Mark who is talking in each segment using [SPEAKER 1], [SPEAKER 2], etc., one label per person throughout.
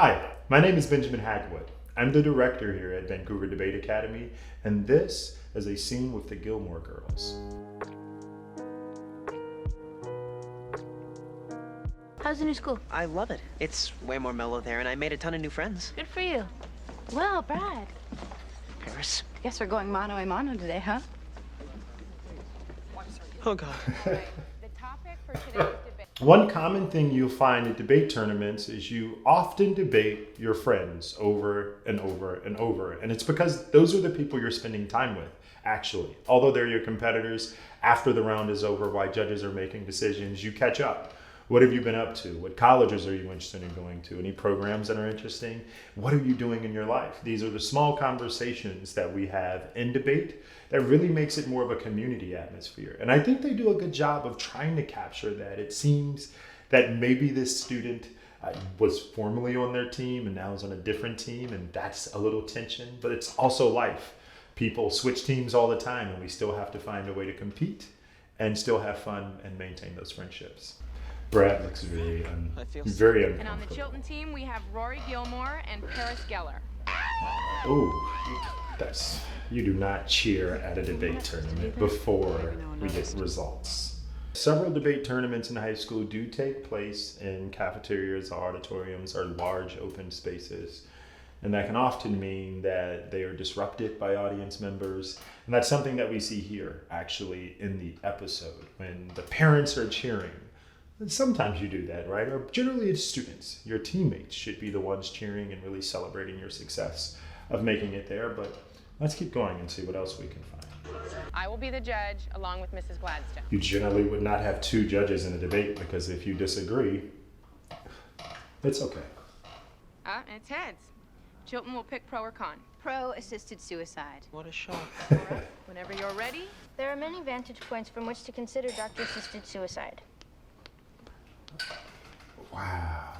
[SPEAKER 1] Hi, my name is Benjamin Hagwood. I'm the director here at Vancouver Debate Academy, and this is a scene with the Gilmore Girls.
[SPEAKER 2] How's the new school?
[SPEAKER 3] I love it. It's way more mellow there, and I made a ton of new friends.
[SPEAKER 2] Good for you. Well, Brad.
[SPEAKER 3] Paris.
[SPEAKER 4] Guess we're going mano a mano today, huh?
[SPEAKER 3] Oh, God.
[SPEAKER 5] The topic for today's debate.
[SPEAKER 1] One common thing you'll find at debate tournaments is you often debate your friends over and over and over. And it's because those are the people you're spending time with, actually. Although they're your competitors, after the round is over, while judges are making decisions, you catch up. What have you been up to? What colleges are you interested in going to? Any programs that are interesting? What are you doing in your life? These are the small conversations that we have in debate that really makes it more of a community atmosphere. And I think they do a good job of trying to capture that. It seems that maybe this student was formerly on their team and now is on a different team, and that's a little tension, but it's also life. People switch teams all the time, and we still have to find a way to compete and still have fun and maintain those friendships. Brad looks very very uncomfortable.
[SPEAKER 5] And on the Chilton team, we have Rory Gilmore and Paris Geller.
[SPEAKER 1] Oh, you do not cheer at a debate tournament before we get results. Several debate tournaments in high school do take place in cafeterias, auditoriums, or large open spaces. And that can often mean that they are disrupted by audience members. And that's something that we see here, actually, in the episode, when the parents are cheering. And sometimes you do that, right? Or generally it's students. Your teammates should be the ones cheering and really celebrating your success of making it there. But let's keep going and see what else we can find.
[SPEAKER 5] I will be the judge along with Mrs. Gladstone.
[SPEAKER 1] You generally would not have two judges in a debate because if you disagree, it's okay.
[SPEAKER 5] It's heads. Chilton will pick pro or con.
[SPEAKER 4] Pro-assisted suicide.
[SPEAKER 3] What a shock.
[SPEAKER 5] Whenever you're ready.
[SPEAKER 2] There are many vantage points from which to consider doctor-assisted suicide.
[SPEAKER 1] Wow.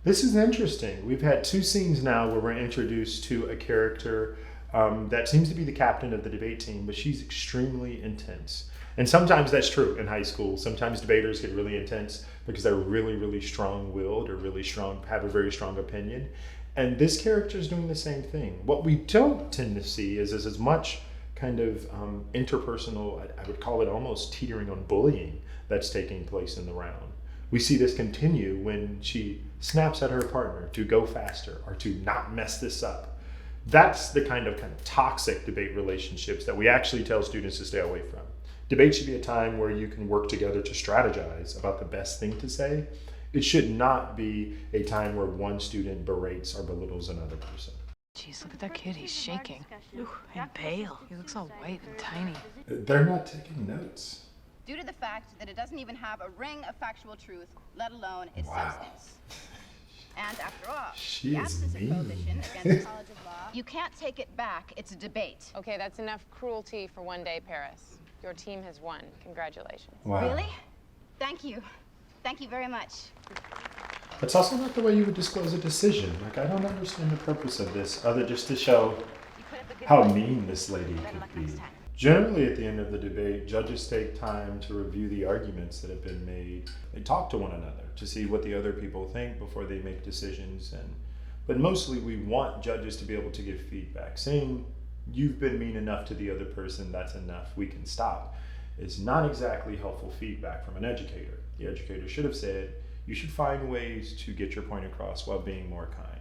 [SPEAKER 1] This is interesting. We've had two scenes now where we're introduced to a character that seems to be the captain of the debate team, but she's extremely intense. And sometimes that's true in high school. Sometimes debaters get really intense because they're really, really strong-willed or really strong, have a very strong opinion. And this character is doing the same thing. What we don't tend to see is as much kind of interpersonal, I would call it almost teetering on bullying that's taking place in the round. We see this continue when she snaps at her partner to go faster or to not mess this up. That's the kind of toxic debate relationships that we actually tell students to stay away from. Debate should be a time where you can work together to strategize about the best thing to say. It should not be a time where one student berates or belittles another person.
[SPEAKER 4] Jeez, look at that kid. He's shaking. Ooh, and pale. He looks all white and tiny.
[SPEAKER 1] They're not taking notes.
[SPEAKER 6] Due to the fact that it doesn't even have a ring of factual truth, let alone its substance. And after all,
[SPEAKER 1] She
[SPEAKER 6] the
[SPEAKER 1] is
[SPEAKER 6] absence of
[SPEAKER 1] mean.
[SPEAKER 6] prohibition against the College of Law, you can't take it back. It's a debate.
[SPEAKER 5] Okay, that's enough cruelty for one day, Paris. Your team has won. Congratulations.
[SPEAKER 1] Wow.
[SPEAKER 6] Really? Thank you. Thank you very much.
[SPEAKER 1] It's also not the way you would disclose a decision. I don't understand the purpose of this, other just to show how mean this lady could be. Generally, at the end of the debate, judges take time to review the arguments that have been made. They talk to one another to see what the other people think before they make decisions. But mostly, we want judges to be able to give feedback. Saying, you've been mean enough to the other person, that's enough, we can stop, is not exactly helpful feedback from an educator. The educator should have said, you should find ways to get your point across while being more kind.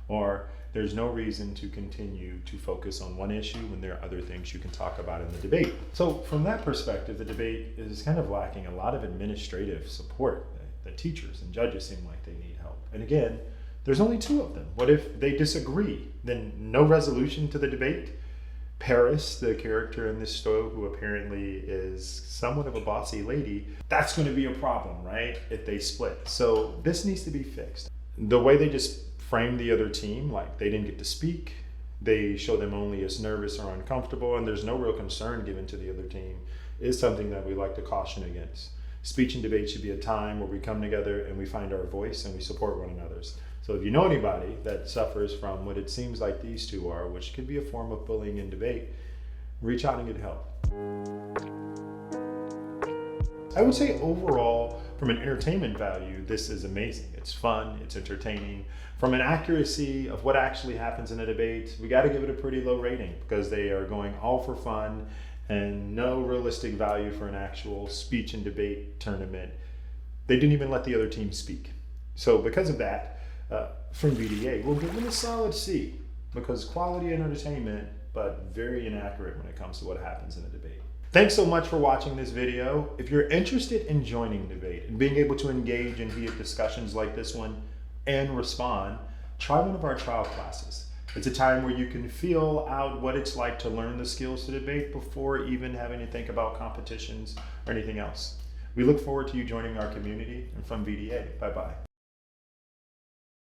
[SPEAKER 1] Or, there's no reason to continue to focus on one issue when there are other things you can talk about in the debate. So from that perspective, the debate is kind of lacking a lot of administrative support. The teachers and judges seem like they need help. And again, there's only two of them. What if they disagree? Then no resolution to the debate? Paris, the character in this story, who apparently is somewhat of a bossy lady, that's going to be a problem, right? If they split. So this needs to be fixed. The way they just frame the other team, like they didn't get to speak, they show them only as nervous or uncomfortable, and there's no real concern given to the other team, is something that we like to caution against. Speech and debate should be a time where we come together and we find our voice and we support one another's. So if you know anybody that suffers from what it seems like these two are, which could be a form of bullying in debate, reach out and get help. I would say overall, from an entertainment value, this is amazing. It's fun, it's entertaining. From an accuracy of what actually happens in a debate, we got to give it a pretty low rating because they are going all for fun and no realistic value for an actual speech and debate tournament. They didn't even let the other team speak. So because of that, from VDA, we'll give them a solid C because quality and entertainment, but very inaccurate when it comes to what happens in a debate. Thanks so much for watching this video. If you're interested in joining debate and being able to engage in heated discussions like this one and respond, try one of our trial classes. It's a time where you can feel out what it's like to learn the skills to debate before even having to think about competitions or anything else. We look forward to you joining our community, and from VDA, bye-bye.